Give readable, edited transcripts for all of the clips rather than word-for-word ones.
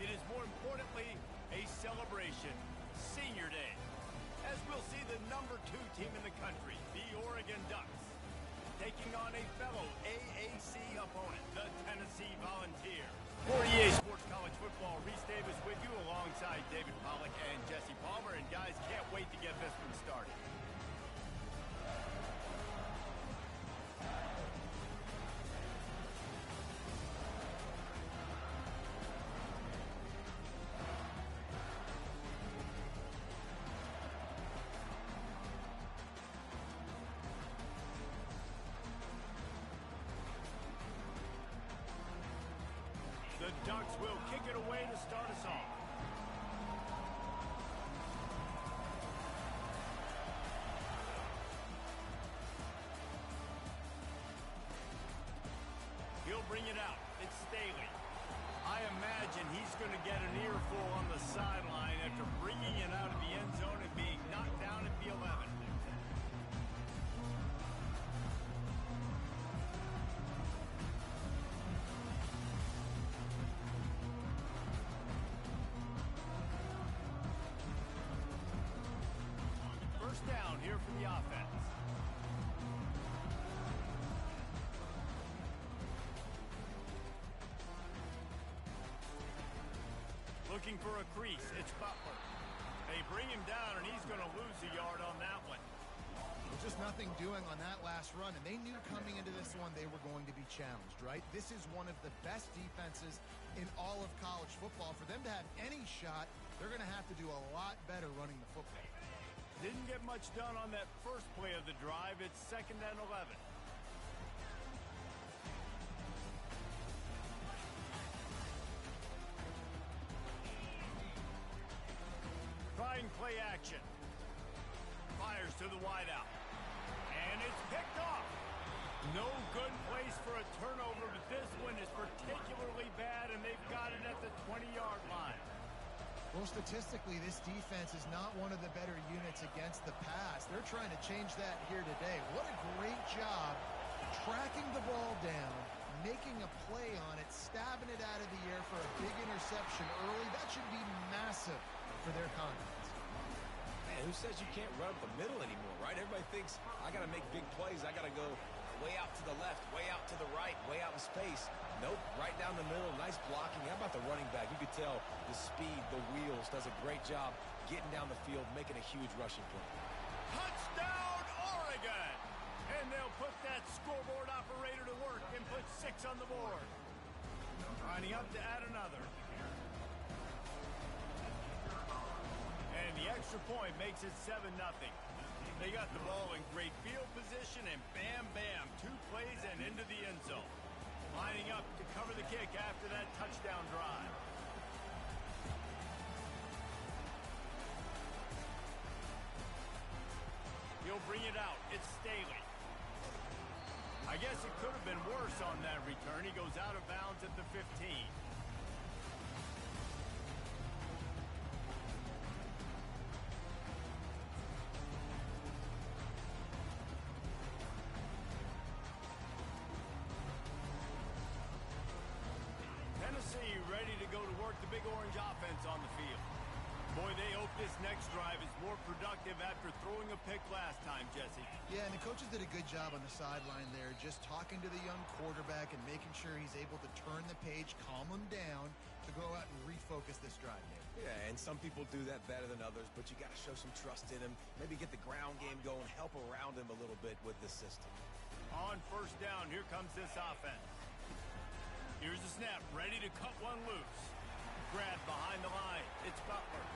It is more importantly a celebration, Senior Day, as we'll see the #2 team in the country, the Oregon Ducks, taking on a fellow AAC opponent, the Tennessee Volunteers. For EA Sports College Football, Reese Davis with you alongside David Pollack and Jesse Palmer. And guys, can't wait to get this one started. The Ducks will kick it away to start us off. He'll bring it out. It's Staley. I imagine he's going to get an earful on the sideline after bringing it out of the end zone and being knocked down at the 11. Down here for the offense. Looking for a crease. It's Butler. They bring him down, and he's going to lose a yard on that one. Well, just nothing doing on that last run, and they knew coming into this one they were going to be challenged, right? This is one of the best defenses in all of college football. For them to have any shot, they're going to have to do a lot better running the football. Didn't get much done on that first play of the drive. It's 2nd and 11. Trying play action. Fires to the wideout. And it's picked off. No good place for a turnover, but this one is particularly bad, and they've got it at the 20-yard line. Well, statistically, this defense is not one of the better units against the pass. They're trying to change that here today. What a great job tracking the ball down, making a play on it, stabbing it out of the air for a big interception early. That should be massive for their confidence. Man, who says you can't run up the middle anymore, right? Everybody thinks, I got to make big plays. I got to go way out to the left, way out to the right, way out in space. Nope, right down the middle, nice blocking. How about the running back? You could tell the speed, the wheels, does a great job getting down the field, making a huge rushing play. Touchdown, Oregon! And they'll put that scoreboard operator to work and put 6 on the board. Lining up to add another. And the extra point makes it 7-0. They got the ball in great field position, and bam, bam, 2 plays and into the end zone. Lining up to cover the kick after that touchdown drive. He'll bring it out. It's Staley. I guess it could have been worse on that return. He goes out of bounds at the 15. Tennessee ready to go to work the Big Orange offense on the field. Boy, they hope this next drive is more productive after throwing a pick last time, Jesse. Yeah, and the coaches did a good job on the sideline there, just talking to the young quarterback and making sure he's able to turn the page, calm him down, to go out and refocus this drive here. Yeah, and some people do that better than others, but you got to show some trust in him. Maybe get the ground game going, help around him a little bit with the system. On first down, here comes this offense. Here's the snap, ready to cut one loose. Grab behind the line. It's Butler.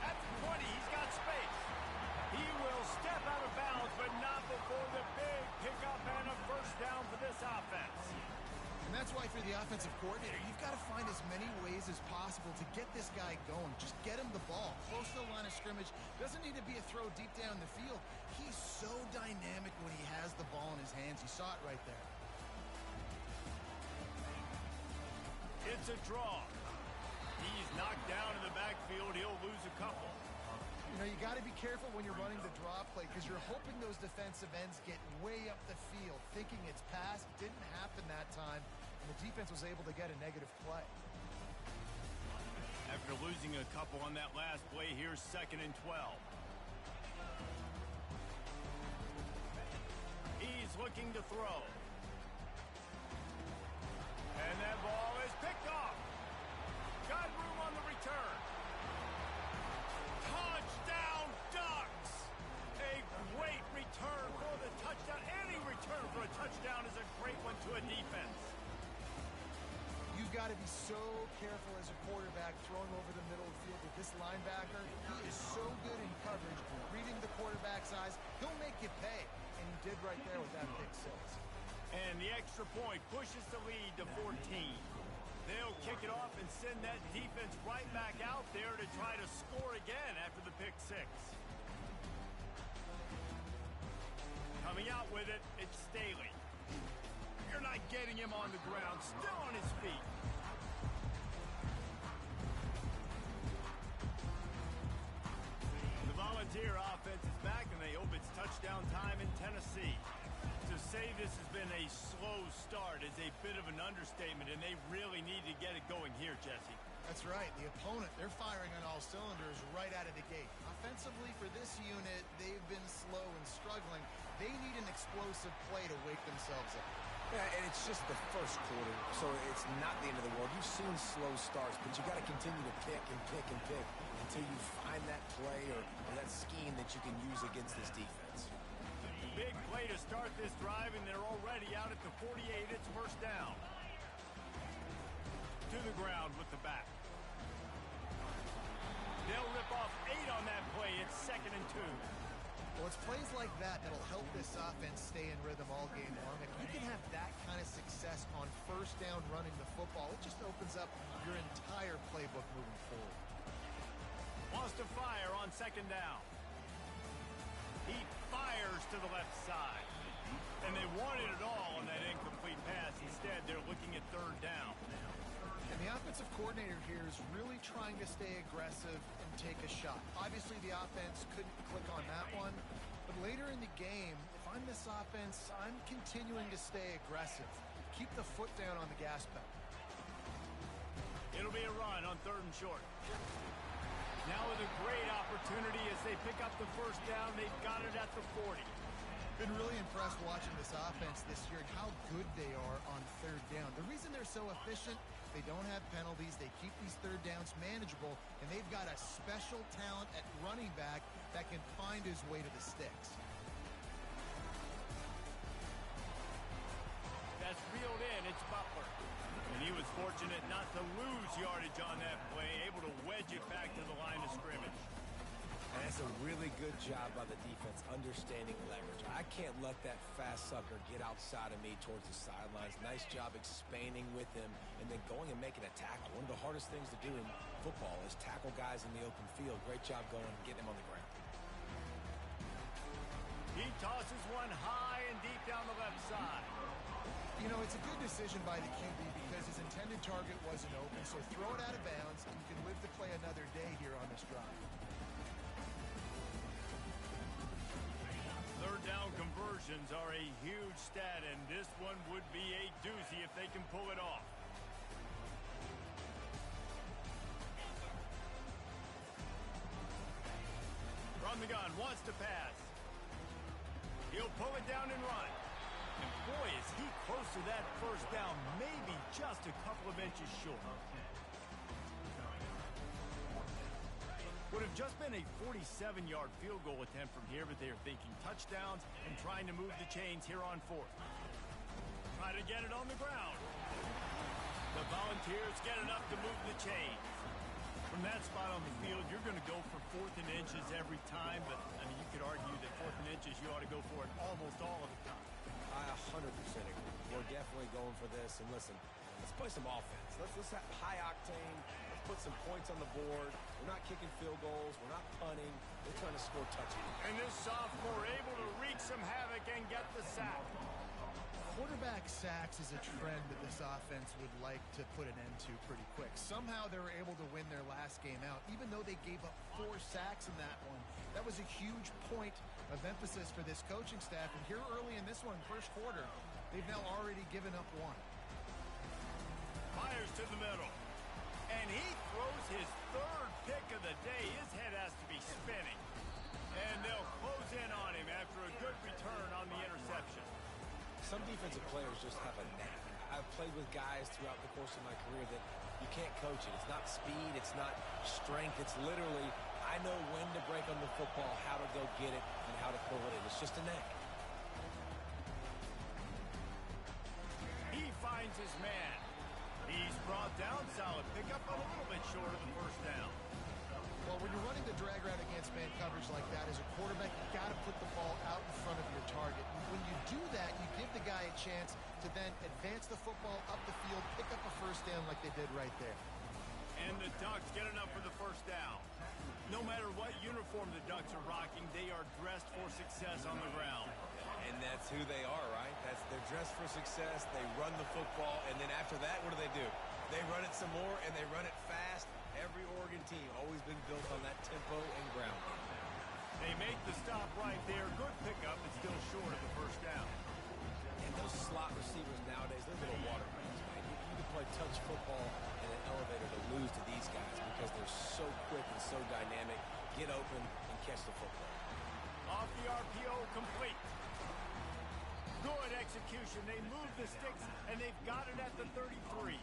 At the 20, he's got space. He will step out of bounds, but not before the big pickup and a first down for this offense. And that's why for the offensive coordinator, you've got to find as many ways as possible to get this guy going. Just get him the ball. Close to the line of scrimmage. Doesn't need to be a throw deep down the field. He's so dynamic when he has the ball in his hands. You saw it right there. It's a draw. He's knocked down in the backfield. He'll lose a couple. You know, you got to be careful when you're running the draw play because you're hoping those defensive ends get way up the field, thinking it's pass. It didn't happen that time, and the defense was able to get a negative play. After losing a couple on that last play, here's 2nd and 12. He's looking to throw. And that ball is picked off. Got room on the return. Touchdown Ducks! A great return for the touchdown. Any return for a touchdown is a great one to a defense. You've got to be so careful as a quarterback throwing over the middle of the field with this linebacker. He is so good in coverage, reading the quarterback's eyes. He'll make you pay, and he did right there with that pick six. And the extra point pushes the lead to 14. They'll kick it off and send that defense right back out there to try to score again after the pick six. Coming out with it, it's Staley. You're not getting him on the ground, still on his feet. The Volunteer offense is back, and they hope it's touchdown time in Tennessee. To say this has been a slow start is a bit of an understatement, and they really need to get it going here, Jesse. That's right. The opponent, they're firing on all cylinders right out of the gate. Offensively, for this unit, they've been slow and struggling. They need an explosive play to wake themselves up. Yeah, and it's just the first quarter, so it's not the end of the world. You've seen slow starts, but you got to continue to pick and pick and pick until you find that play or that scheme that you can use against this defense. Big play to start this drive, and they're already out at the 48. It's first down. To the ground with the back. They'll rip off 8 on that play. It's 2nd and 2. Well, it's plays like that that'll help this offense stay in rhythm all game long. If you can have that kind of success on first down running the football, it just opens up your entire playbook moving forward. Wants to fire on 2nd down. He fires to the left side. And they wanted it all on that incomplete pass. Instead, they're looking at 3rd down. And the offensive coordinator here is really trying to stay aggressive and take a shot. Obviously, the offense couldn't click on that one. But later in the game, if I'm this offense, I'm continuing to stay aggressive. Keep the foot down on the gas pedal. It'll be a run on 3rd and short. Now with a great opportunity as they pick up the first down. They've got it at the 40. Been really impressed watching this offense this year and how good they are on 3rd down. The reason they're so efficient, they don't have penalties, they keep these 3rd downs manageable, and they've got a special talent at running back that can find his way to the sticks. That's reeled in. It's Butler. And he was fortunate not to lose yardage on that play, able to wedge it back to the line of scrimmage. And that's a really good job by the defense, understanding leverage. I can't let that fast sucker get outside of me towards the sidelines. Nice job expanding with him and then going and making a tackle. One of the hardest things to do in football is tackle guys in the open field. Great job going and getting him on the ground. He tosses one high and deep down the left side. You know, it's a good decision by the QB because his intended target wasn't open, so throw it out of bounds and you can live to play another day here on this drive. 3rd down conversions are a huge stat, and this one would be a doozy if they can pull it off. From the gun, wants to pass. He'll pull it down and run. And boy, is he close to that first down, maybe just a couple of inches short. Would have just been a 47-yard field goal attempt from here, but they are thinking touchdowns and trying to move the chains here on 4th. Try to get it on the ground. The Volunteers get enough to move the chains. From that spot on the field, you're going to go for 4th and inches every time, but I mean, you could argue that 4th and inches, you ought to go for it almost all of the time. I 100% agree. We're definitely going for this. And listen, let's play some offense. Let's have high octane. Let's put some points on the board. We're not kicking field goals. We're not punting. We're trying to score touchdowns. And this sophomore able to wreak some havoc and get the sack. Quarterback sacks is a trend that this offense would like to put an end to pretty quick. Somehow they were able to win their last game out, even though they gave up 4 sacks in that one. That was a huge point of emphasis for this coaching staff. And here early in this one, first quarter, they've now already given up 1. Fires to the middle. And he throws his third pick of the day. His head has to be spinning. And they'll close in on him after a good return on the interception. Some defensive players just have a knack. I've played with guys throughout the course of my career that you can't coach it. It's not speed. It's not strength. It's literally, I know when to break on the football, how to go get it, and how to pull it in. It's just a knack. He finds his man. He's brought down. Solid pickup, but a little bit short of the first down. Well, when you're running the drag route against man coverage like that, as a quarterback, you got to put the ball out in front of your target. When you do that, you give the guy a chance to then advance the football up the field, pick up a first down like they did right there. And the Ducks get enough for the first down. No matter what uniform the Ducks are rocking, they are dressed for success on the ground. And that's who they are, right? They're dressed for success. They run the football, and then after that, what do? They run it some more, and they run it fast. Every Oregon team always been built on that tempo and ground. They make the stop right there. Good pickup, but still short of the first down. And those slot receivers nowadays, they're little water breaks, man. You can play touch football in an elevator to lose to these guys because they're so quick and so dynamic. Get open and catch the football. Off the RPO, complete. Good execution. They move the sticks, and they've got it at the 33.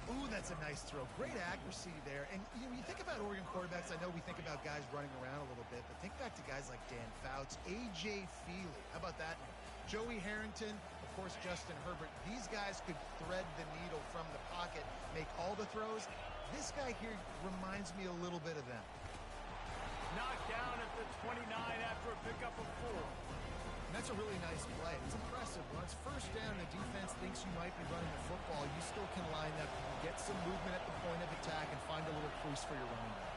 Ooh, that's a nice throw. Great accuracy there. And you think about Oregon quarterbacks, I know we think about guys running around a little bit, but think back to guys like Dan Fouts, A.J. Feely. How about that name? Joey Harrington, of course, Justin Herbert. These guys could thread the needle from the pocket, make all the throws. This guy here reminds me a little bit of them. Knocked down at the 29 after a pickup of 4. And that's a really nice play. It's impressive. When it's first down, the defense thinks you might be running the football. You still can line up, get some movement at the point of attack, and find a little crease for your running back.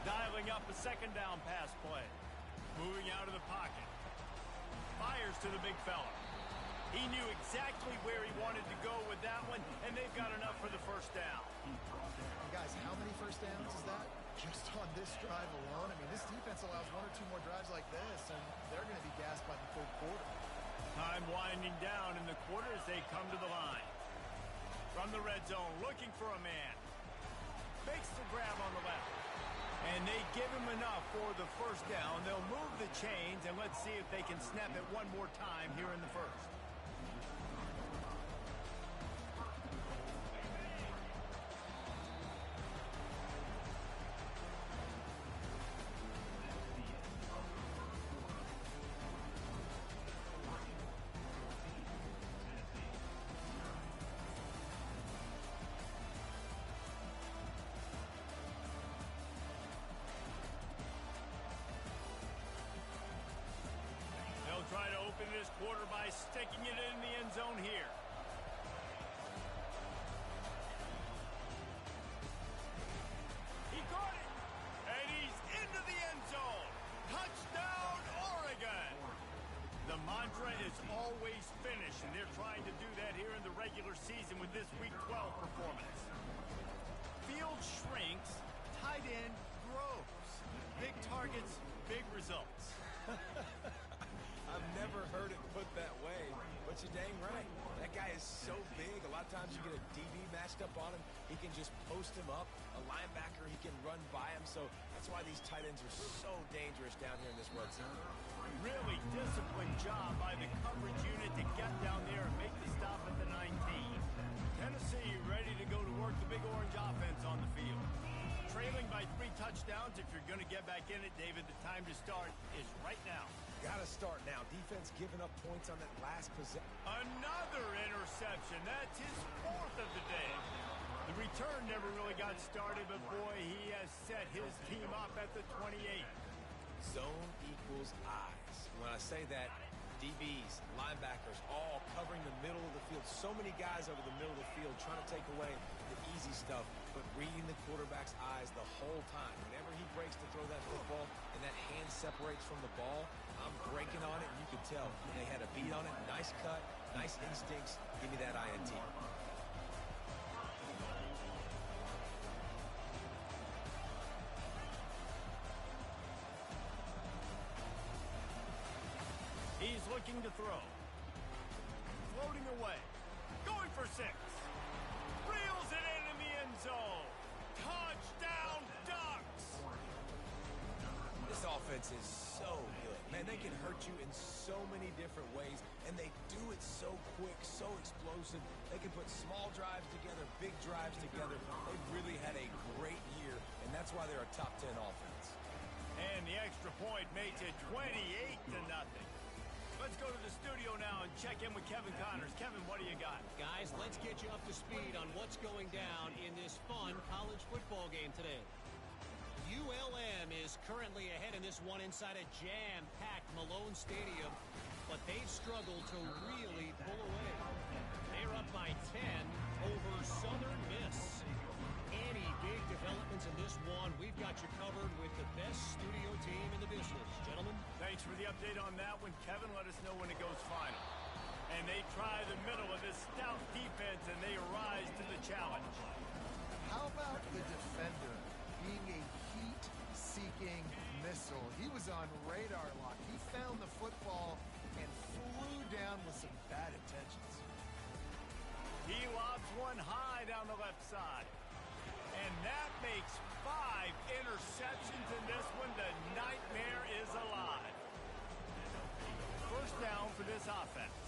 Dialing up a second down pass play. Moving out of the pocket. Fires to the big fella. He knew exactly where he wanted to go with that one, and they've got enough for the first down. And guys, how many first downs is that? Just on this drive alone. I mean, this defense allows 1 or 2 more drives like this, and they're going to be gassed by the third quarter. Time winding down in the quarter as they come to the line. From the red zone, looking for a man. Makes the grab on the left. And they give him enough for the first down. They'll move the chains, and let's see if they can snap it one more time here in the first. Try to open this quarter by sticking it in the end zone here. He caught it, and he's into the end zone. Touchdown, Oregon. The mantra is always finish, and they're trying to do that here in the regular season with this Week 12 performance. Field shrinks, tight end grows. Big targets, big results. I've never heard it put that way, but you're dang right. That guy is so big. A lot of times you get a DB matched up on him. He can just post him up. A linebacker, he can run by him. So that's why these tight ends are so dangerous down here in this red zone. Really disciplined job by the coverage unit to get down there and make the stop at the 19. Tennessee ready to go to work the Big Orange offense on the field. Trailing by 3 touchdowns. If you're going to get back in it, David, the time to start is right now. Gotta start now. Defense giving up points on that last possession. Another interception. That's his 4th of the day. The return never really got started, but boy, he has set his team up at the 28. Zone equals eyes. When I say that, DBs, linebackers, all covering the middle of the field. So many guys over the middle of the field trying to take away the easy stuff, but reading the quarterback's eyes the whole time. Whenever he breaks to throw that football and that hand separates from the ball, I'm breaking on it, and you can tell. They had a beat on it. Nice cut, nice instincts. Give me that INT. He's looking to throw. Floating away. Going for for 6. Reels it in the end zone. Touchdown, Ducks! This offense is so good. Man, they can hurt you in so many different ways, and they do it so quick, so explosive. They can put small drives together, big drives together. They've really had a great year, and that's why they're a top 10 offense. And the extra point makes it 28-0. Let's go to the studio now and check in with Kevin Connors. Kevin, what do you got? Guys, let's get you up to speed on what's going down in this fun college football game today. ULM is currently ahead in this one inside a jam-packed Malone Stadium, but they've struggled to really pull away. They're up by 10 over Southern Miss. Any big developments in this one, we've got you covered with the best studio team in the business. Gentlemen. Thanks for the update on that one. Kevin, let us know when it goes final. And they try the middle of this stout defense, and they rise to the challenge. How about the defender being a heat-seeking missile? He was on radar lock. He found the football and flew down with some bad intentions. He lobs one high down the left side. And that makes 5 interceptions in this one. The nightmare is alive. First down for this offense.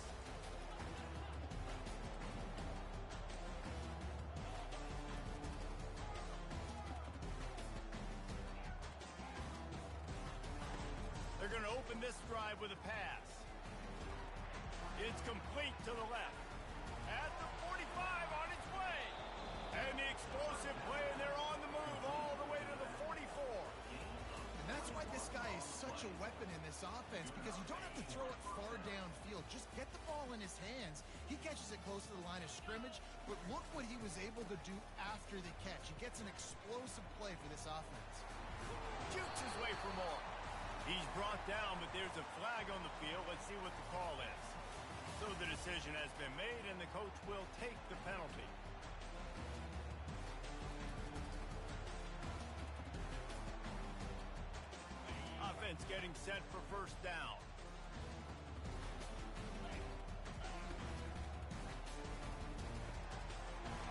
They're going to open this drive with a pass. It's complete to the left. At the 45 on its way. And the explosive play, and they're on the move all the way to the 44. And that's why this guy is such a weapon in this offense, because you don't have to throw it far downfield. Just get the ball in his hands. He catches it close to the line of scrimmage, but look what he was able to do after the catch. He gets an explosive play for this offense. Shoots his way for more. He's brought down, but there's a flag on the field. Let's see what the call is. So the decision has been made, and the coach will take the penalty. Offense getting set for first down.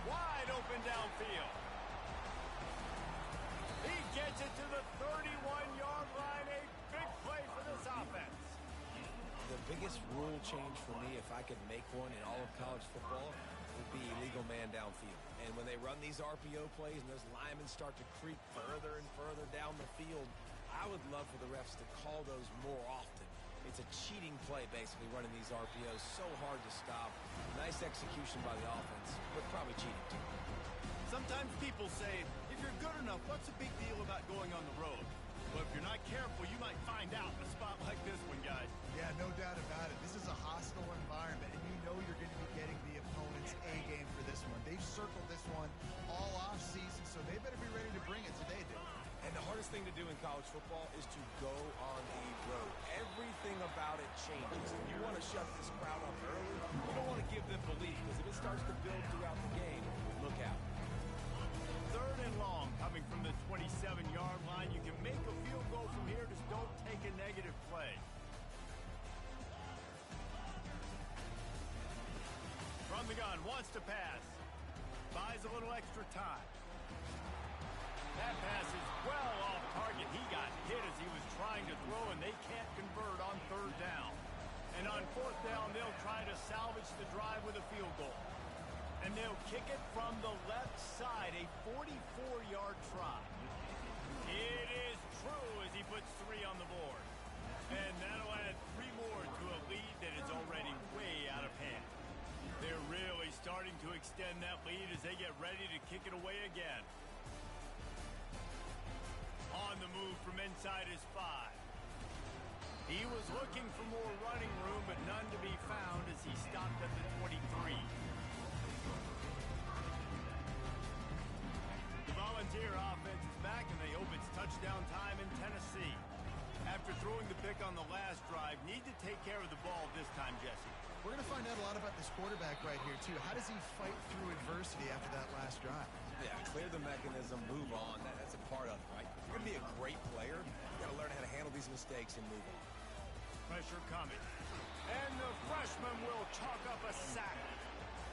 Wide open downfield. He gets it to the 31-yard line. A big play for this offense. The biggest rule change for me, if I could make one in all of college football, would be illegal man downfield. And when they run these RPO plays and those linemen start to creep further and further down the field, I would love for the refs to call those more often. It's a cheating play, basically, running these RPOs. So hard to stop. Nice execution by the offense, but probably cheating too. Sometimes people say, if you're good enough, what's the big deal about going on the road? Well, if you're not careful, you might find out in a spot like this one, guys. Yeah, no doubt about it. This is a hostile environment, and you know you're going to be getting the opponent's A game for this one. They've circled this one all off season, so they better be ready to bring it today, dude. And the hardest thing to do in college football is to go on the road. Everything about it changes. You want to shut this crowd up early. You don't want to give them belief, because if it starts to build throughout the game, look out. 3rd and long coming from the 27-yard line. You can make a field goal from here. Just don't take a negative play. From the gun, wants to pass. Buys a little extra time. That pass is well off target. He got hit as he was trying to throw, and they can't convert on 3rd down. And on 4th down, they'll try to salvage the drive with a field goal. And they'll kick it from the left side, a 44-yard try. It is true as he puts 3 on the board. And that'll add 3 more to a lead that is already way out of hand. They're really starting to extend that lead as they get ready to kick it away again. On the move from inside his 5. He was looking for more running room, but none to be found as he stopped at the 23. The Volunteer offense is back, and they hope it's touchdown time in Tennessee. After throwing the pick on the last drive, need to take care of the ball this time, Jesse. We're going to find out a lot about this quarterback right here, too. How does he fight through adversity after that last drive? Yeah, clear the mechanism, move on. That's a part of it, right? If you're going to be a great player, you got to learn how to handle these mistakes and move on. Pressure coming. And the freshman will chalk up a sack.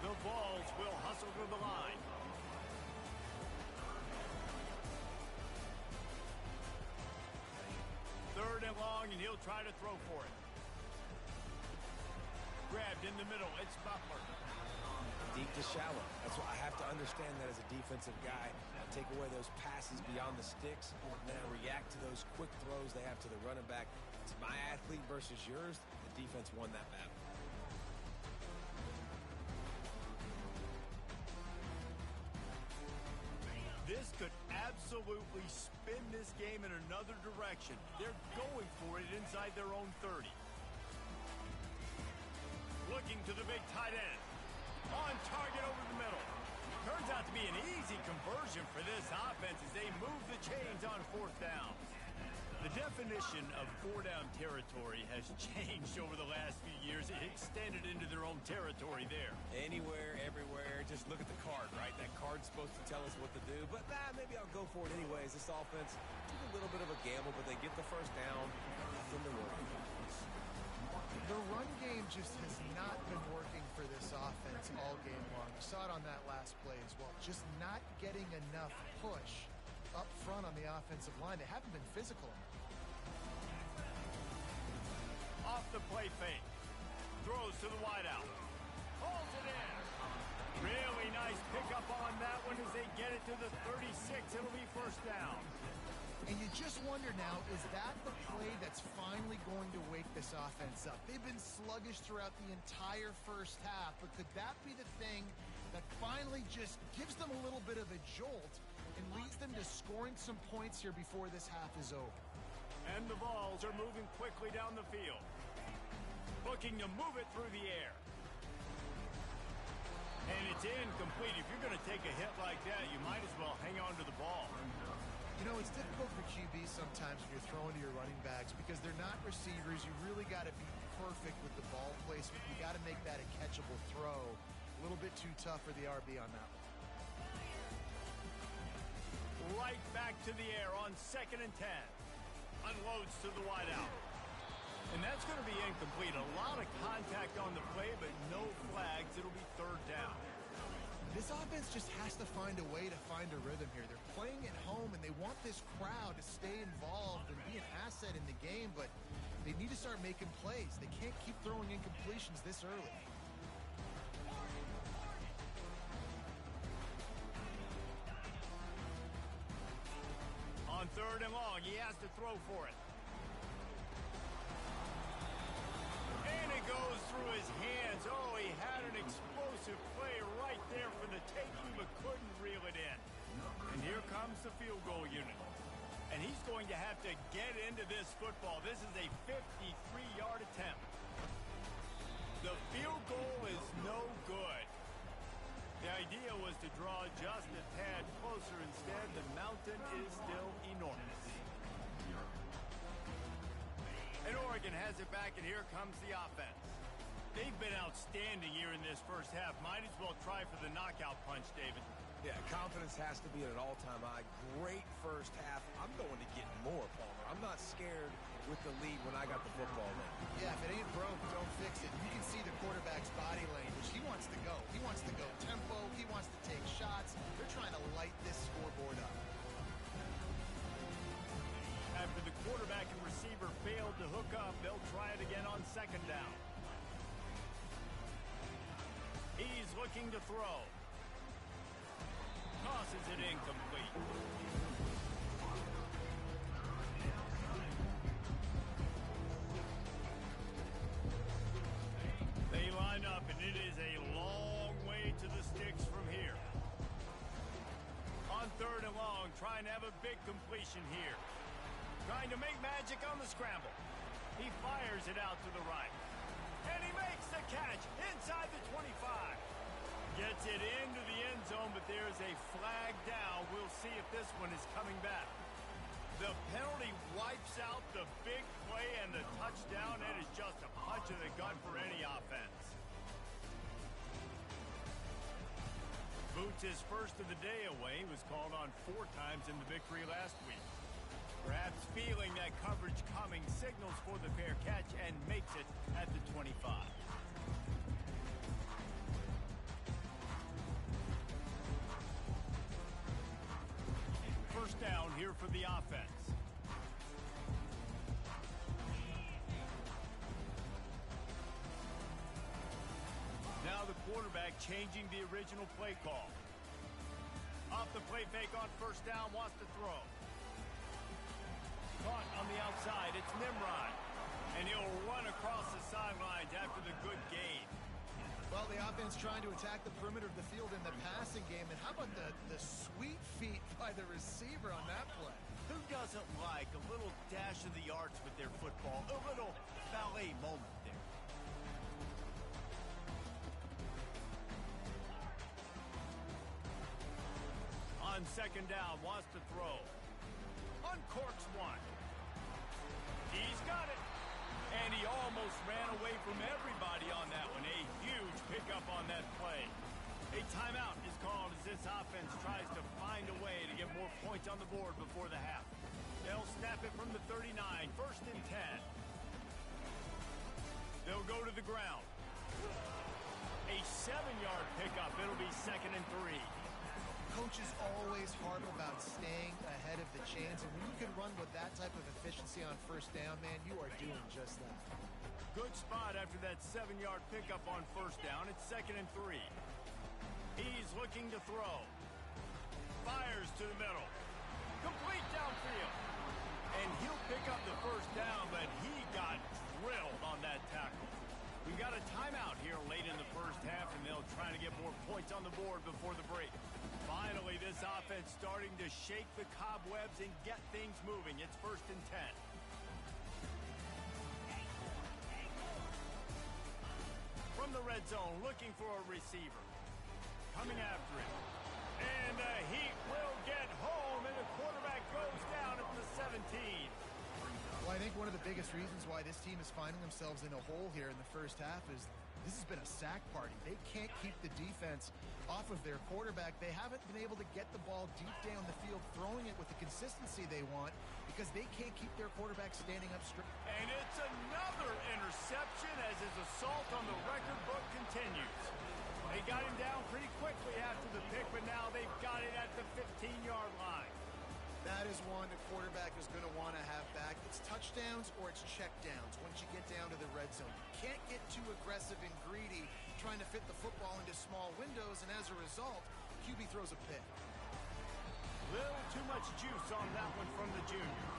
The Vols will hustle to the line. Third and long, and he'll try to throw for it. Grabbed in the middle. It's Butler. Deep to shallow. That's why I have to understand that as a defensive guy. I take away those passes beyond the sticks, and then I react to those quick throws they have to the running back. It's my athlete versus yours. The defense won that battle. This could absolutely spin this game in another direction. They're going for it inside their own 30. Looking to the big tight end. On target over the middle. Turns out to be an easy conversion for this offense as they move the chains on fourth down. The definition of four-down territory has changed over the last few years. It extended into their own territory there. Anywhere, everywhere, just look at the card, right? That card's supposed to tell us what to do, but maybe I'll go for it anyways. This offense took a little bit of a gamble, but they get the first down. Nothing to worry about. The run game just has not been working for this offense all game long. You saw it on that last play as well. Just not getting enough push up front on the offensive line. They haven't been physical enough. Off the play fake. Throws to the wideout. Holds it in. Really nice pickup on that one as they get it to the 36. It'll be first down. And you just wonder now, is that the play that's finally going to wake this offense up? They've been sluggish throughout the entire first half, but could that be the thing that finally just gives them a little bit of a jolt and leads them to scoring some points here before this half is over? And the Vols are moving quickly down the field. Looking to move it through the air. And it's incomplete. If you're going to take a hit like that, you might as well hang on to the ball. You know, it's difficult for QBs sometimes when you're throwing to your running backs because they're not receivers. You really got to be perfect with the ball placement. You got to make that a catchable throw. A little bit too tough for the RB on that one. Right back to the air on 2nd and 10. Unloads to the wideout. And that's going to be incomplete. A lot of contact on the play, but no flags. It'll be third down. This offense just has to find a way to find a rhythm here. They're playing at home, and they want this crowd to stay involved and be an asset in the game, but they need to start making plays. They can't keep throwing incompletions this early. On 3rd and long, he has to throw for it. And it goes through his hands. Oh, he had an explosive play right there for the taking, but couldn't reel it in. And here comes the field goal unit. And he's going to have to get into this football. This is a 53-yard attempt. The field goal is no good. The idea was to draw just a tad closer. Instead, the mountain is still enormous. And Oregon has it back, and here comes the offense. They've been outstanding here in this first half. Might as well try for the knockout punch, David. Yeah, confidence has to be at an all-time high. Great first half. I'm going to get more, Palmer. I'm not scared with the lead when I got the football in. Yeah, if it ain't broke, don't fix it. You can see the quarterback's body language. He wants to go. He wants to go tempo. He wants to take shots. They're trying to light this scoreboard up. After the quarterback and receiver failed to hook up, they'll try it again on 2nd down. He's looking to throw. Tosses it incomplete. They line up, and it is a long way to the sticks from here. On 3rd and long, trying to have a big completion here. Trying to make magic on the scramble. He fires it out to the right. And he makes the catch inside the 25. Gets it into the end zone, but there's a flag down. We'll see if this one is coming back. The penalty wipes out the big play and the touchdown. It is just a punch in the gut for any offense. Boots his first of the day away. He was called on 4 times in the victory last week. Perhaps feeling that coverage coming, signals for the fair catch and makes it at the 25. here for the offense. Now the quarterback changing the original play call. Off the play fake on first down, wants to throw. Caught on the outside, it's Nimrod. And he'll run across the sidelines after the good gain. Well, the offense trying to attack the perimeter of the field in the passing game. And how about the sweet feet by the receiver on that play? Who doesn't like a little dash of the arts with their football? A little ballet moment there. On second down, wants to throw. Uncorks one. He's got it. And he almost ran away from everybody on that one. A huge pickup on that play. A timeout is called as this offense tries to find a way to get more points on the board before the half. They'll snap it from the 39, 1st and 10. They'll go to the ground. A 7-yard pickup. It'll be 2nd and 3. Coaches always harp about staying ahead of the chains, and when you can run with that type of efficiency on first down, man, you are doing just that. Good spot after that 7-yard pickup on first down. It's 2nd and 3. He's looking to throw. Fires to the middle. Complete downfield. And he'll pick up the first down, but he got drilled on that tackle. We've got a timeout here late in the first half, and they'll try to get more points on the board before the break. Finally, this offense starting to shake the cobwebs and get things moving. It's 1st and 10. From the red zone, looking for a receiver. Coming after it. And the Heat will get home, and the quarterback goes down at the 17. Well, I think one of the biggest reasons why this team is finding themselves in a hole here in the first half is this has been a sack party. They can't keep the defense off of their quarterback. They haven't been able to get the ball deep down the field, throwing it with the consistency they want because they can't keep their quarterback standing up straight. And it's another interception as his assault on the record book continues. They got him down pretty quickly after the pick, but now they've got it at the 15-yard line. That is one the quarterback is going to want to have back. It's touchdowns or it's checkdowns once you get down to the red zone. You can't get too aggressive and greedy trying to fit the football into small windows, and as a result, QB throws a pick. Little too much juice on that one from the junior.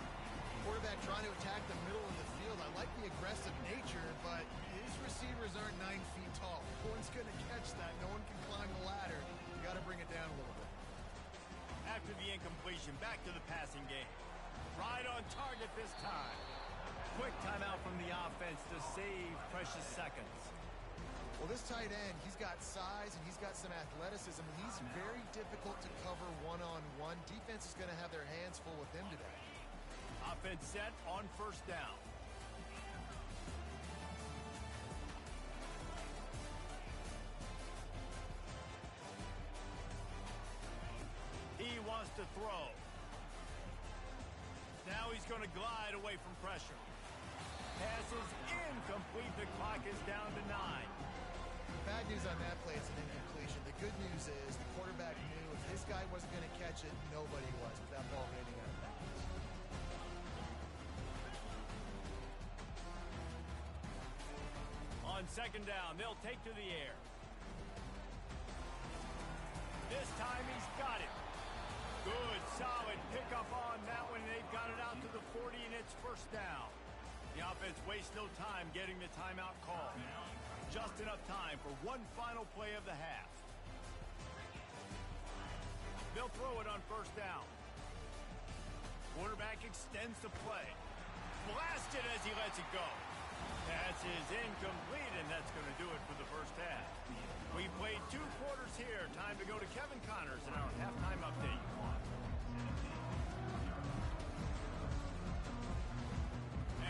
Quarterback trying to attack the middle of the field. I like the aggressive nature, but his receivers aren't 9 feet tall. No one's going to catch that. No one can climb the ladder. You got to bring it down a little bit. After the incompletion, back to the passing game. Right on target this time. Quick timeout from the offense to save precious seconds. Well, this tight end, he's got size and he's got some athleticism, and he's very difficult to cover one-on-one. Defense is going to have their hands full with him today. Offense set on first down. He wants to throw. Now he's going to glide away from pressure. Pass is incomplete. The clock is down to 9. Bad news on that play, it's an incompletion. The good news is the quarterback knew if his guy wasn't going to catch it, nobody was with that ball hitting out of bounds. On second down, they'll take to the air. This time he's got it. Good, solid pickup on that one. They've got it out to the 40, and it's first down. The offense wastes no time getting the timeout call. Just enough time for one final play of the half. They'll throw it on first down. Quarterback extends the play. Blasted as he lets it go. Pass is incomplete, and that's going to do it for the first half. We played 2 quarters here. Time to go to Kevin Connors in our halftime update.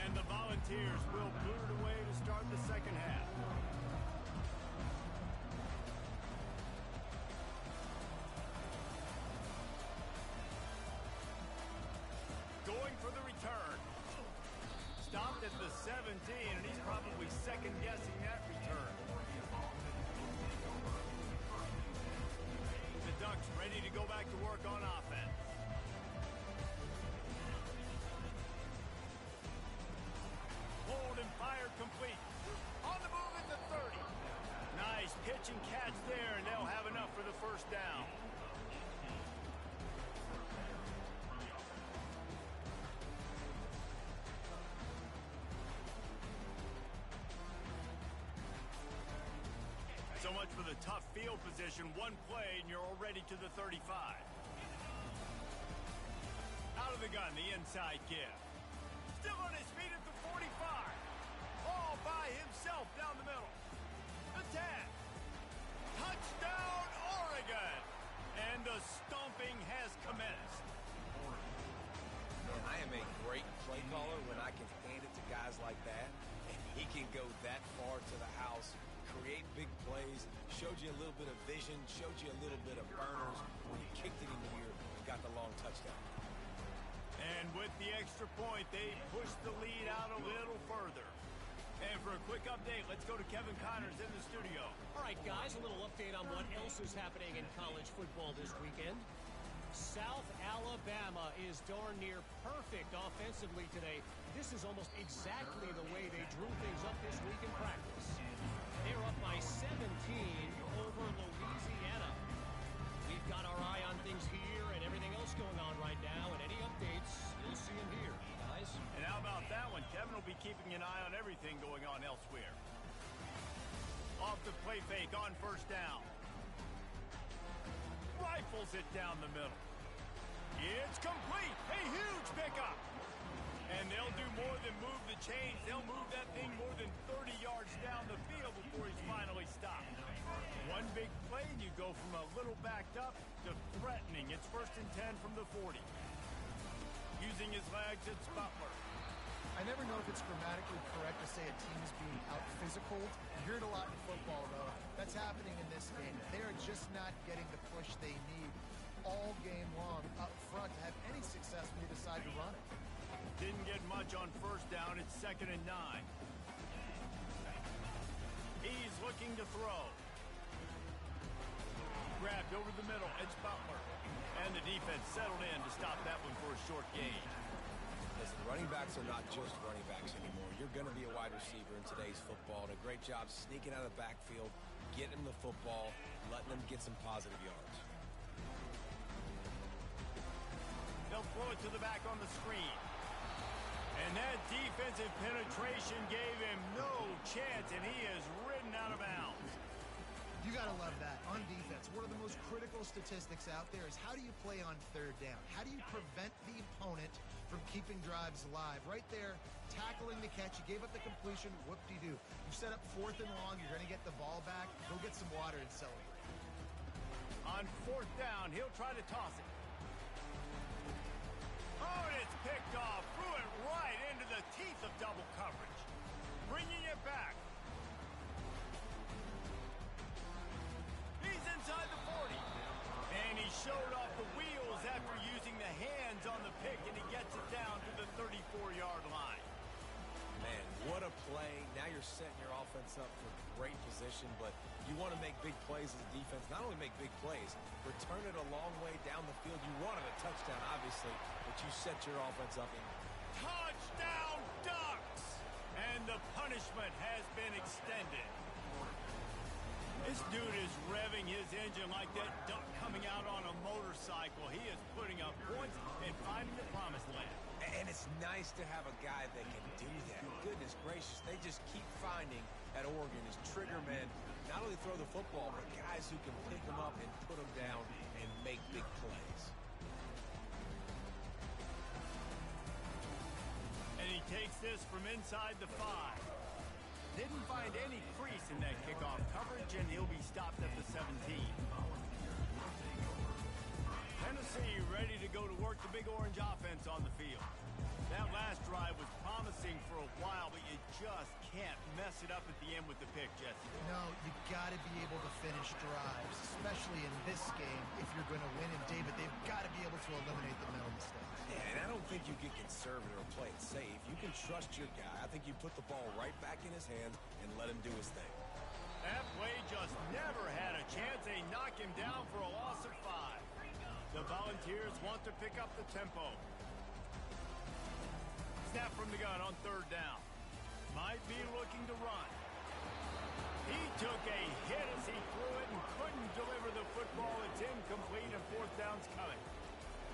And the Volunteers will boot it away to start the second half. Going for the return. Stopped at the 17, and he's probably second-guessing that return. The Ducks ready to go back to work on offense. Catch and catch there, and they'll have enough for the first down. So much for the tough field position. One play, and you're already to the 35. Out of the gun, the inside give. Still on his feet at the 45. All by himself down the middle. The 10. Touchdown, Oregon. And the stomping has commenced. Man, I am a great play caller when I can hand it to guys like that. And he can go that far to the house, create big plays, showed you a little bit of vision, showed you a little bit of burners. When he kicked it in here, got the long touchdown. And with the extra point, they pushed the lead out a little further. And for a quick update, let's go to Kevin Connors in the studio. All right, guys, a little update on what else is happening in college football this weekend. South Alabama is darn near perfect offensively today. This is almost exactly the way they drew things up this week in practice. They're up by 17 over Louisiana. We've got our eye on things here and everything else going on right now, and any updates, you'll see them here, guys. And how about that one? Kevin will be keeping an eye on everything going on elsewhere. Off the play fake on first down. Rifles it down the middle. It's complete. A huge pickup. And they'll do more than move the chains. They'll move that thing more than 30 yards down the field before he's finally stopped. One big play, and you go from a little backed up to threatening. It's 1st and 10 from the 40. Using his legs, it's Butler. I never know if it's grammatically correct to say a team is being out-physical. You hear it a lot in football, though. That's happening in this game. They are just not getting the push they need all game long up front to have any success when they decide to run it. Didn't get much on first down. It's 2nd and 9. He's looking to throw. Grabbed over the middle. It's Butler. And the defense settled in to stop that one for a short gain. Listen, running backs are not just running backs anymore. You're going to be a wide receiver in today's football. And a great job sneaking out of the backfield, getting them the football, letting them get some positive yards. They'll throw it to the back on the screen. And that defensive penetration gave him no chance, and he is ridden out of bounds. You got to love that. On defense, one of the most critical statistics out there is how do you play on third down? How do you prevent the opponent from keeping drives alive? Right there, tackling the catch. You gave up the completion. Whoop-de-doo. You set up 4th and long. You're going to get the ball back. Go get some water and celebrate. On 4th down, he'll try to toss it. Oh, and it's picked off. Threw it right into the teeth of double coverage. Bringing it back. He's inside the 40. And he showed off the wheels after using the hands on the pick, and he gets it down to the 34-yard line. Man, what a play. Now you're setting your offense up for great position, but you want to make big plays as a defense. Not only make big plays, return it a long way down the field. You wanted a touchdown, obviously, but you set your offense up. Touchdown, Ducks! And the punishment has been extended. This dude is revving his engine like that duck coming out on a motorcycle. He is putting up points and finding the promised land. And it's nice to have a guy that can do that. Goodness gracious, they just keep finding at Oregon is trigger men, not only throw the football, but guys who can pick them up and put them down and make big plays. And he takes this from inside the 5. Didn't find any crease in that kickoff coverage, and he'll be stopped at the 17. Tennessee ready to go to work the Big Orange offense on the field. That last drive was promising for a while, but you just can't mess it up at the end with the pick, Jesse. No, you got to be able to finish drives, especially in this game if you're going to win. And David, they've got to be able to eliminate the mental mistakes. Yeah, and I don't think you get conservative or play it safe. You can trust your guy. I think you put the ball right back in his hands and let him do his thing. That play just never had a chance. They knock him down for a loss of 5. The Volunteers want to pick up the tempo. Snap from the gun on 3rd down. Might be looking to run. He took a hit as he incomplete and fourth down's coming.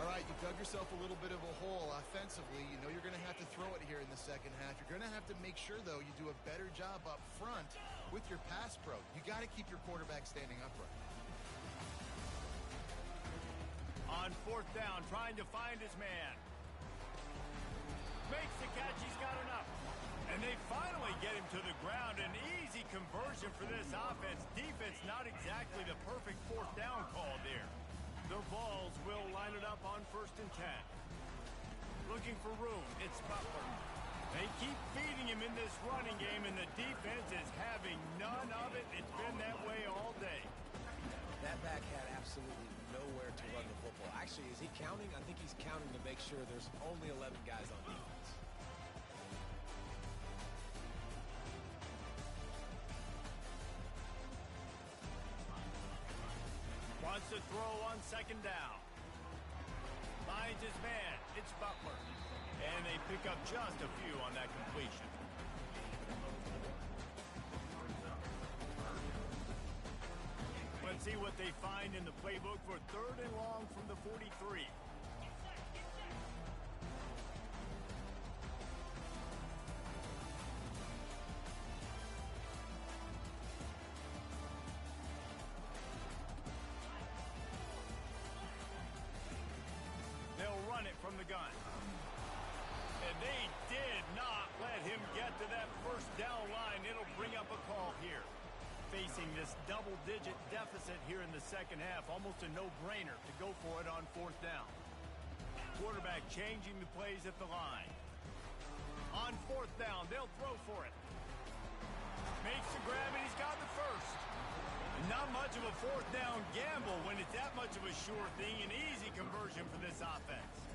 All right, you dug yourself a little bit of a hole offensively. You know you're going to have to throw it here in the second half. You're going to have to make sure, though, you do a better job up front with your pass pro. You got to keep your quarterback standing upright. On fourth down, trying to find his man. Makes the catch, he's got enough. And they finally get him to the ground. An easy conversion for this offense. Defense not exactly the perfect fourth down call there. The Vols will line it up on 1st and 10. Looking for room, it's Butler. They keep feeding him in this running game, and the defense is having none of it. It's been that way all day. That back had absolutely nowhere to run the football. Actually, is he counting? I think he's counting to make sure there's only 11 guys on defense. Wants to throw on 2nd down. Finds his man. It's Butler. And they pick up just a few on that completion. Let's see what they find in the playbook for 3rd and long from the 43. From the gun. And they did not let him get to that 1st down line. It'll bring up a call here. Facing this double-digit deficit here in the second half, almost a no-brainer to go for it on 4th down. Quarterback changing the plays at the line. On 4th down, they'll throw for it. Makes the grab, and he's got the first. Not much of a 4th down gamble when it's that much of a sure thing. An easy conversion for this offense.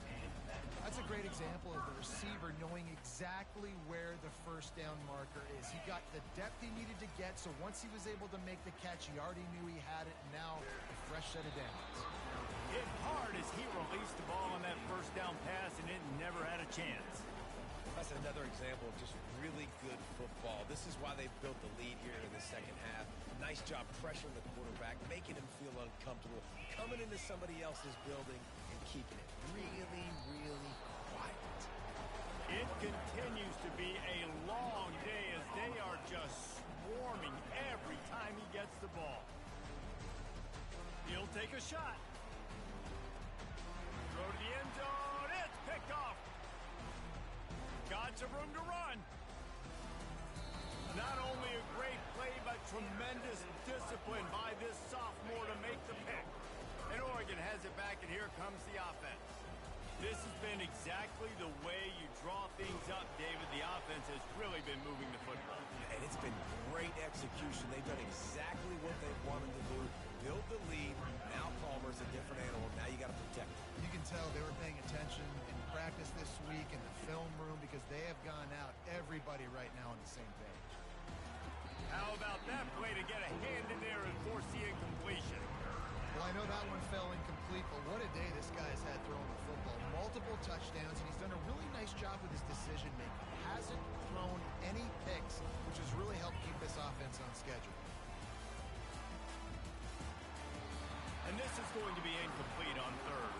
That's a great example of the receiver knowing exactly where the 1st down marker is. He got the depth he needed to get, so once he was able to make the catch, he already knew he had it, and now a fresh set of downs. Hit hard as he released the ball on that 1st down pass, and it never had a chance. That's another example of just really good football. This is why they built the lead here in the second half. Nice job pressuring the quarterback, making him feel uncomfortable, coming into somebody else's building and keeping it really, really quiet. It continues to be a long day as they are just swarming every time he gets the ball. He'll take a shot. Throw to the end zone. It's picked off. Got some room to run. Not only a great play, but tremendous discipline by this sophomore to make the pick. And Oregon has it back, and here comes the offense. This has been exactly the way you draw things up, David. The offense has really been moving the football. And it's been great execution. They've done exactly what they wanted to do. Build the lead. Now Palmer's a different animal. Now you got to protect him. You can tell they were paying attention in practice this week in the film room because they have gone out, everybody right now on the same page. How about that play to get a hand in there and force the incompletion? Well, I know that one fell incomplete, but what a day this guy has had throwing the football. Multiple touchdowns, and he's done a really nice job with his decision-making. Hasn't thrown any picks, which has really helped keep this offense on schedule. And this is going to be incomplete on 3rd.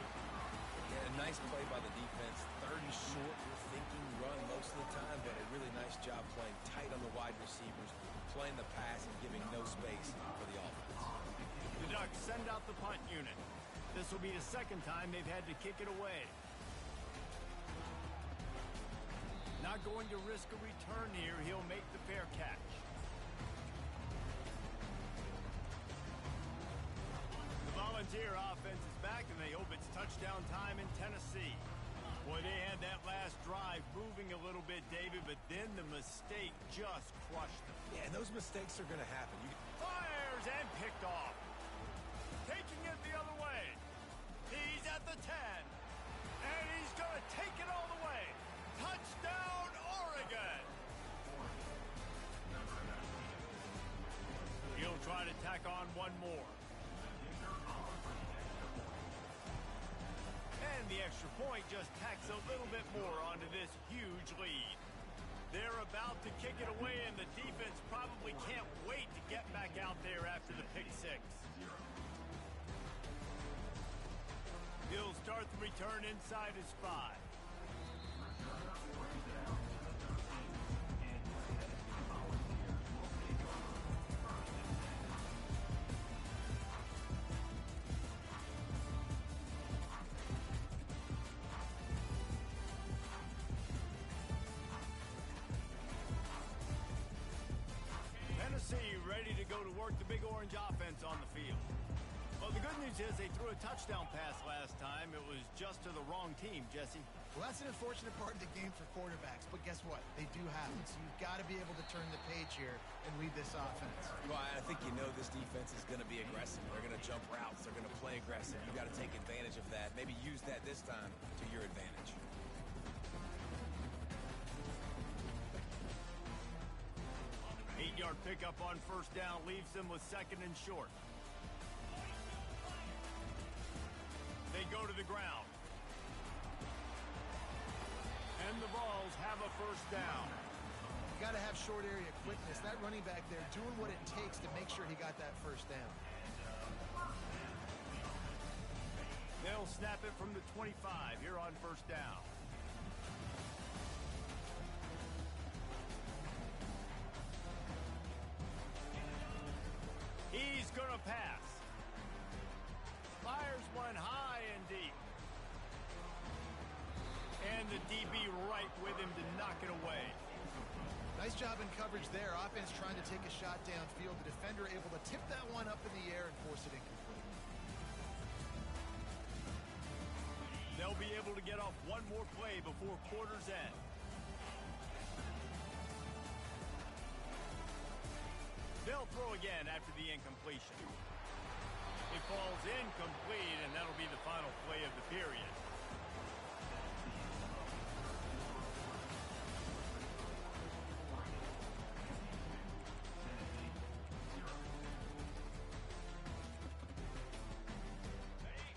Yeah, nice play by the defense. 3rd and short, you're thinking run most of the time, but a really nice job playing tight on the wide receivers, playing the pass and giving no space for the offense. The Ducks send out the punt unit. This will be the 2nd time they've had to kick it away. Not going to risk a return here. He'll make the fair catch. The Volunteer offense is back, and they hope it's touchdown time in Tennessee. Boy, they had that last drive moving a little bit, David, but then the mistake just crushed them. Yeah, and those mistakes are going to happen. Fires and picked off. Taking it the other way. He's at the 10. And he's going to take it all the way. Touchdown, Oregon. He'll try to tack on one more. And the extra point just tacks a little bit more onto this huge lead. They're about to kick it away, and the defense probably can't wait to get back out there after the pick six. fourth, return inside his 5. Tennessee ready to go to work the Big Orange offense on the field. Well, the good news is they threw a touchdown pass last time. It was just to the wrong team, Jesse. Well, that's an unfortunate part of the game for quarterbacks, but guess what? They do happen, so you've got to be able to turn the page here and lead this offense. Well, I think you know this defense is going to be aggressive. They're going to jump routes. They're going to play aggressive. You've got to take advantage of that. Maybe use that this time to your advantage. Eight-yard pickup on first down leaves them with second and short. They go to the ground. And the Vols have a first down. You got to have short area quickness. That running back there doing what it takes to make sure he got that first down. They'll snap it from the 25 here on first down. He's going to pass. Fires one high and deep. And the DB right with him to knock it away. Nice job in coverage there. Offense trying to take a shot downfield. The defender able to tip that one up in the air and force it incomplete. They'll be able to get off one more play before quarter's end. They'll throw again after the incompletion. It falls incomplete, and that'll be the final play of the period.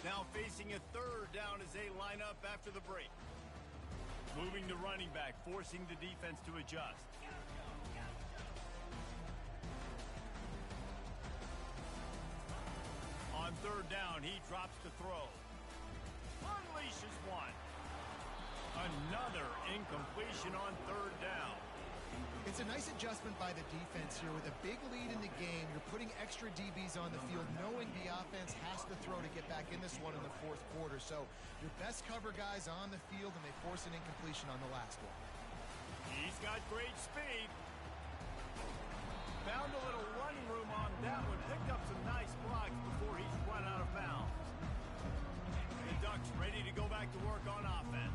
Now facing a third down as they line up after the break. Moving the running back, forcing the defense to adjust. On third down, he drops the throw. Unleashes one. Another incompletion on third down. It's a nice adjustment by the defense here. With a big lead in the game, you're putting extra DBs on the field, knowing the offense has to throw to get back in this one in the fourth quarter. So your best cover guys on the field, and they force an incompletion on the last one. He's got great speed. Found a little running room on that one. Picked up some nice blocks before he's run out of bounds. The Ducks ready to go back to work on offense.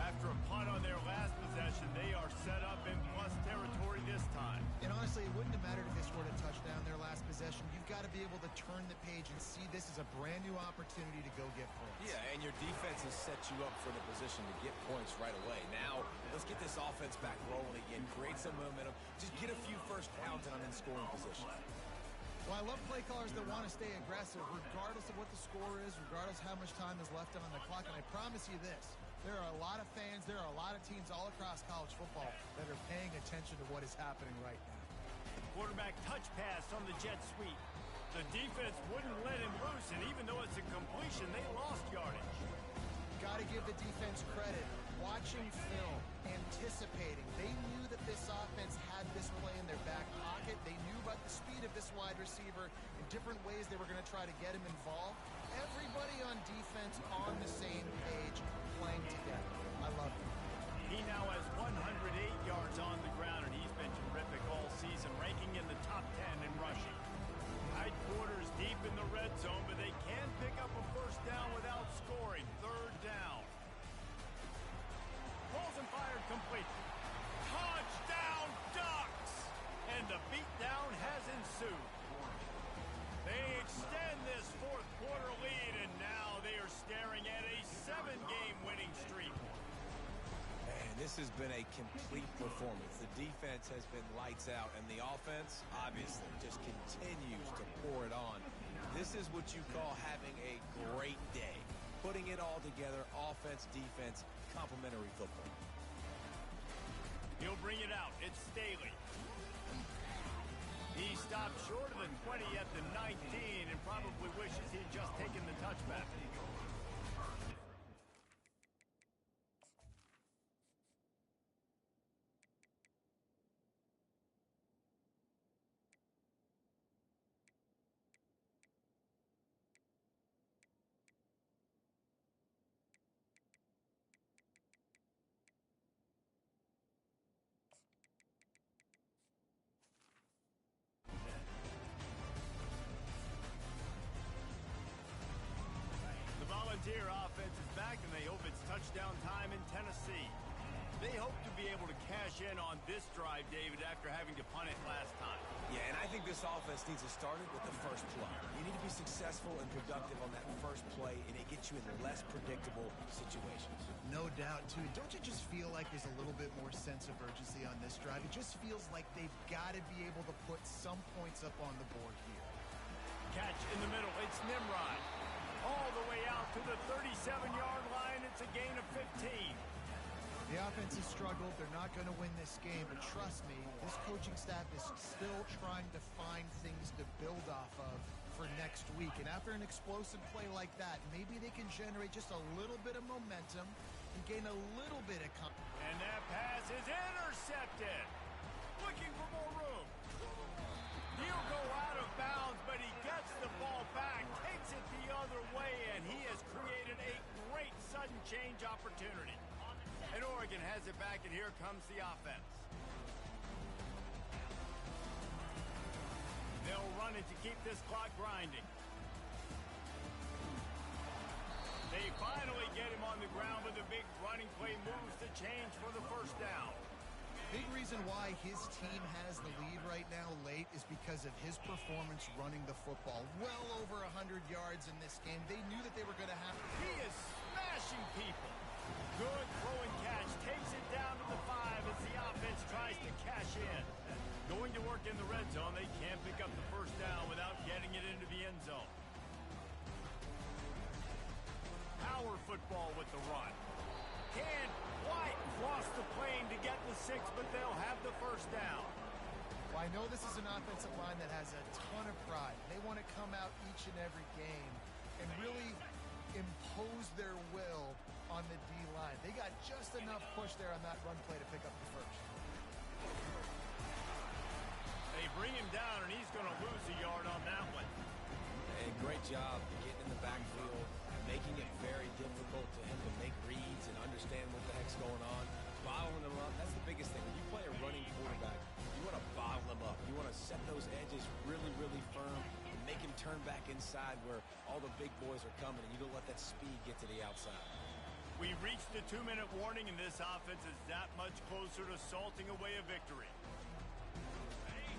After a punt on their last possession, they are set up in plus territory this time. And honestly, it wouldn't have mattered if they scored a touchdown their last possession. You've got to be able to turn the page and see this as a brand new opportunity to go get points. Yeah, and your defense has set you up for the position to get points right away. Now, let's get this offense back rolling again, create some momentum, just get a few first downs and I'm in scoring position. Well, I love play callers that want to stay aggressive regardless of what the score is, regardless how much time is left on the clock. And I promise you this, there are a lot of fans, there are a lot of teams all across college football that are paying attention to what is happening right now. Quarterback touch pass on the jet sweep. The defense wouldn't let him loose, and even though it's a completion, they lost yardage. Got to give the defense credit. Watching film, anticipating. They knew that this offense had this play in their back pocket. They knew about the speed of this wide receiver in different ways they were going to try to get him involved. Everybody on defense on the same page, playing together. I love it. He now has 108 yards on the ground, and he's been terrific all season, ranking in the top 10 in rushing. Tight quarters deep in the red zone, but they can pick up a first down without scoring. Third down. Balls and fired complete. Touchdown Ducks! And the beatdown has ensued. They extend this fourth quarter lead, and now they are staring at a 7-game winning streak. Man, this has been a complete performance. The defense has been lights out, and the offense, obviously, just continues to pour it on. This is what you call having a great day. Putting it all together, offense, defense, complementary football. He'll bring it out. It's Staley. He stopped short of the 20 at the 19 and probably wishes he had just taken the touchback. Tier offense is back, and they hope it's touchdown time in Tennessee. They hope to be able to cash in on this drive, David, after having to punt it last time. Yeah, and I think this offense needs to start it with the first play. You need to be successful and productive on that first play, and it gets you in less predictable situations. No doubt, too. Don't you just feel like there's a little bit more sense of urgency on this drive? It just feels like they've got to be able to put some points up on the board here. Catch in the middle. It's Nimrod. All the way out to the 37-yard line. It's a gain of 15. The offense has struggled. They're not going to win this game, but trust me, this coaching staff is still trying to find things to build off of for next week. And after an explosive play like that, maybe they can generate just a little bit of momentum and gain a little bit of confidence. And that pass is intercepted. Looking for more room. He'll go out of bounds, but he gets the ball back, takes it the other way, and he has created a great sudden change opportunity. And Oregon has it back, and here comes the offense. They'll run it to keep this clock grinding. They finally get him on the ground with a big running play, moves the change for the first down. Big reason why his team has the lead right now late is because of his performance running the football. Well over 100 yards in this game. They knew that they were going to have... He is smashing people. Good throw and catch. Takes it down to the 5 as the offense tries to cash in. Going to work in the red zone. They can't pick up the first down without getting it into the end zone. Power football with the run. Can White cross the plane to get the 6, but they'll have the first down. Well, I know this is an offensive line that has a ton of pride. They want to come out each and every game and really impose their will on the D-line. They got just enough push there on that run play to pick up the first. They bring him down, and he's going to lose a yard on that one. Hey, great job getting in the backfield, making it very difficult to him to make reads and understand what the heck's going on. Bottling them up, that's the biggest thing. When you play a running quarterback, you want to bottle them up. You want to set those edges really, really firm and make him turn back inside where all the big boys are coming, and you don't let that speed get to the outside. We reached the 2-minute warning, and this offense is that much closer to salting away a victory.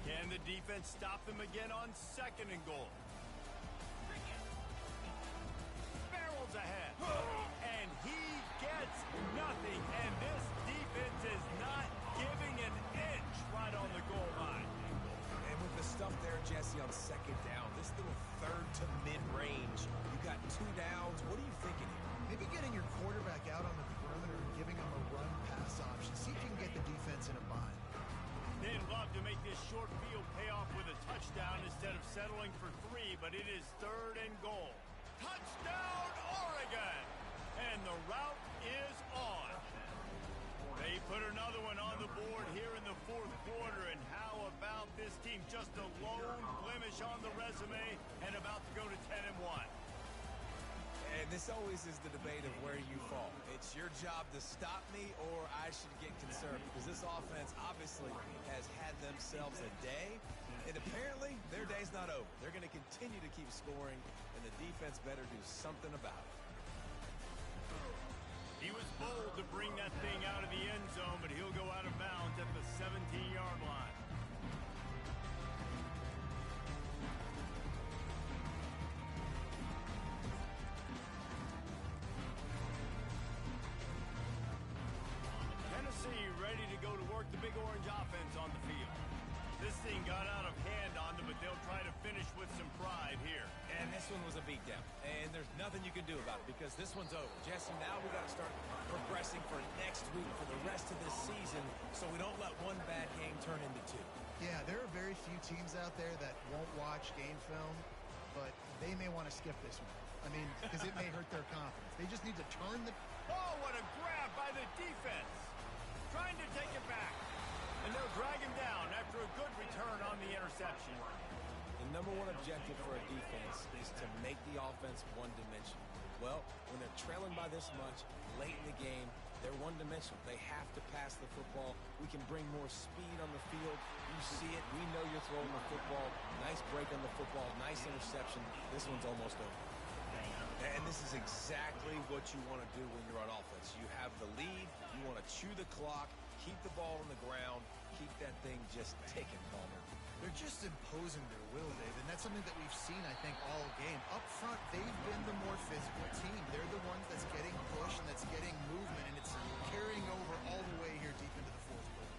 Can the defense stop them again on 2nd and goal? Barrels ahead. And he gets nothing. And this defense is not giving an inch right on the goal line. And with the stuff there, Jesse, on 2nd down, this little 3rd to mid-range, you got 2 downs. What are you thinking here? Maybe getting your quarterback out on the perimeter and giving him a run-pass option. See if you can get the defense in a bind. They'd love to make this short field pay off with a touchdown instead of settling for 3, but it is 3rd and goal. Touchdown, Oregon! And the route is on. They put another one on the board here in the 4th quarter, and how about this team? Just a lone blemish on the resume and about to go to 10-1. And this always is the debate of where you fall. It's your job to stop me, or I should get concerned, because this offense obviously has had themselves a day, and apparently their day's not over. They're going to continue to keep scoring, and the defense better do something about it. He was bold to bring that thing out of the end zone, but he'll go out of bounds at the 17-yard line. Ready to go to work the Big Orange offense on the field. This thing got out of hand on them, but they'll try to finish with some pride here. And this one was a beatdown, and there's nothing you can do about it because this one's over. Jesse, now we got to start progressing for next week for the rest of this season so we don't let one bad game turn into 2. Yeah, there are very few teams out there that won't watch game film, but they may want to skip this one. I mean, because it may hurt their confidence. They just need to turn the... Oh, what a grab by the defense! Trying to take it back. And they'll drag him down after a good return on the interception. The number one objective for a defense is to make the offense one-dimensional. Well, when they're trailing by this much, late in the game, they're one-dimensional. They have to pass the football. We can bring more speed on the field. You see it. We know you're throwing the football. Nice break on the football. Nice interception. This one's almost over. And this is exactly what you want to do when you're on offense. You have the lead. You want to chew the clock, keep the ball on the ground, keep that thing just ticking, Palmer. They're just imposing their will, Dave, and that's something that we've seen, I think, all game. Up front, they've been the more physical team. They're the ones that's getting push and that's getting movement, and it's carrying over all the way here deep into the fourth quarter.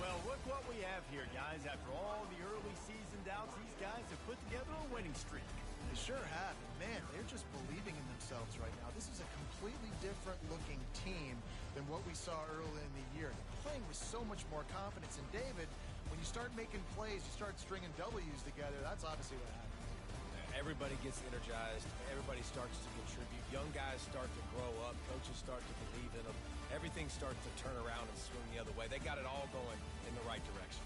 Well, look what we have here, guys. After all the early season doubts, these guys have put together a winning streak. They sure have. And man, they're just believing in themselves right now. This is a completely different looking team than what we saw early in the year. They're playing with so much more confidence. And David, when you start making plays, you start stringing W's together, that's obviously what happens. Everybody gets energized. Everybody starts to contribute. Young guys start to grow up. Coaches start to believe in them. Everything starts to turn around and swing the other way. They got it all going in the right direction.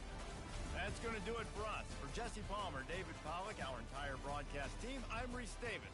That's going to do it for us. For Jesse Palmer, David Pollack, our entire broadcast team, I'm Reese Davis.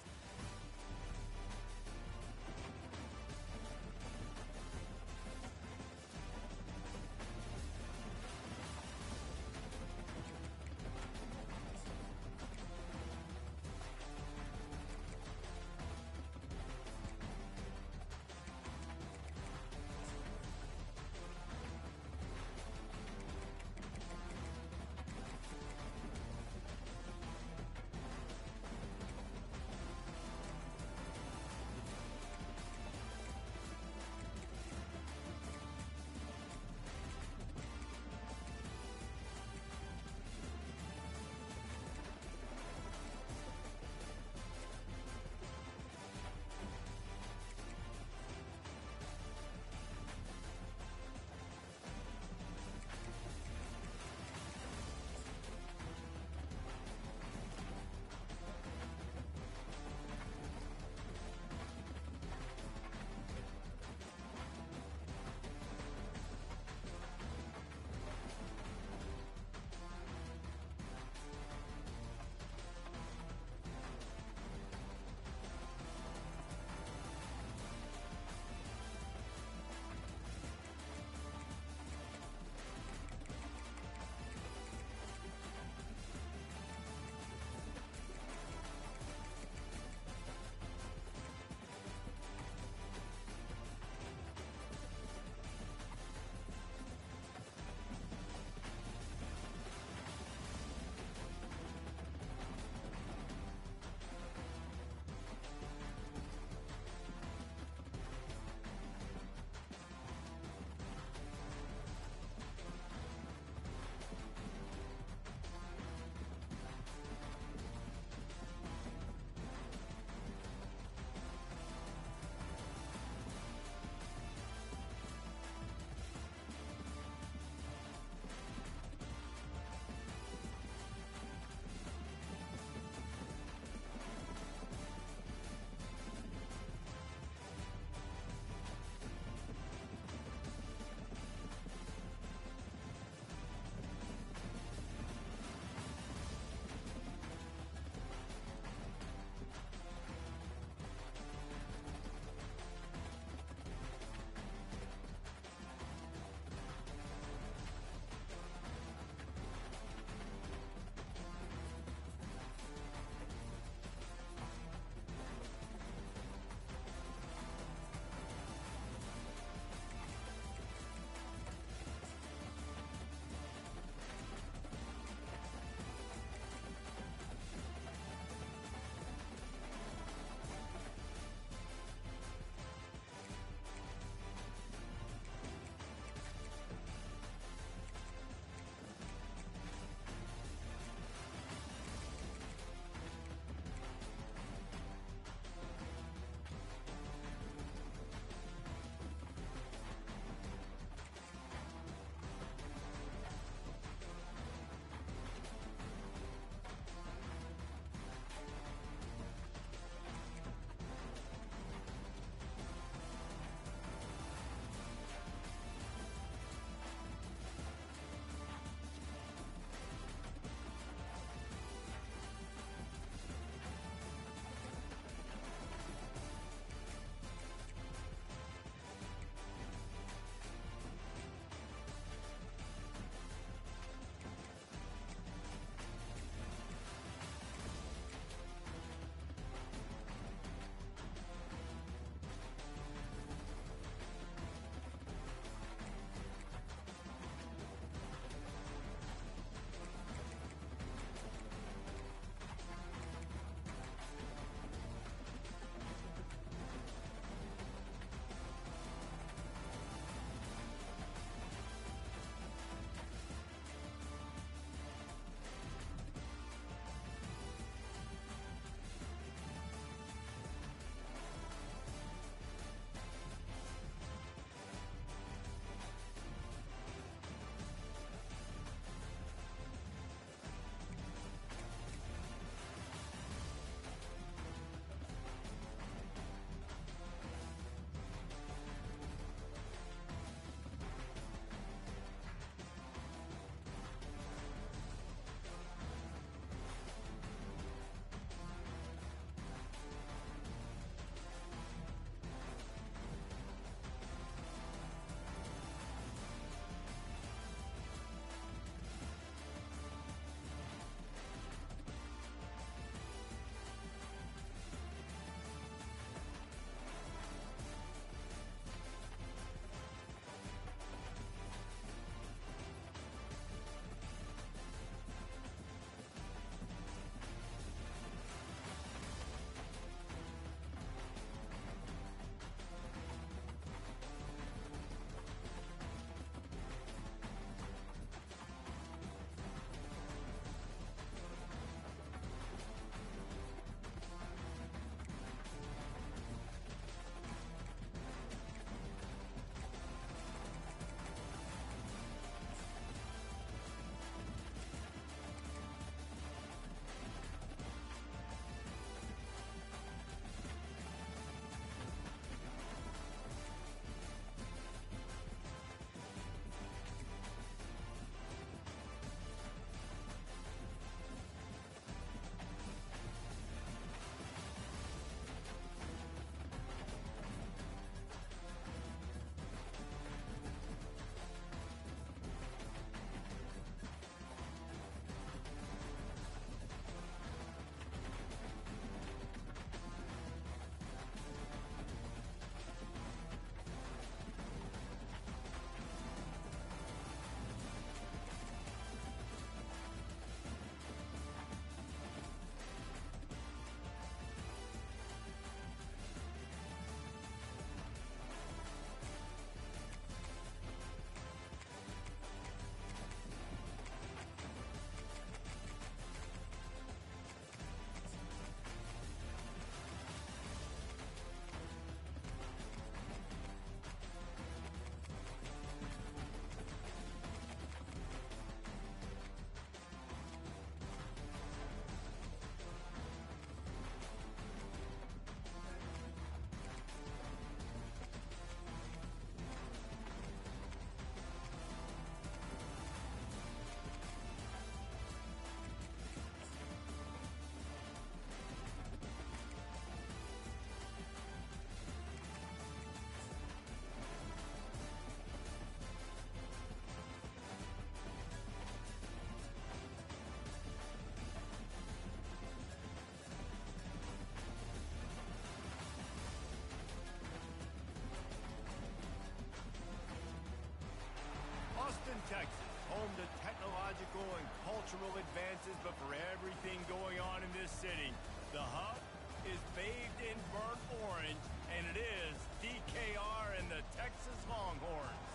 technological and cultural advances, but for everything going on in this city, the hub is bathed in burnt orange, and it is DKR and the Texas Longhorns.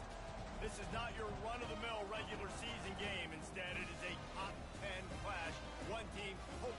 This is not your run-of-the-mill regular season game. Instead, it is a top 10 clash. One team hoping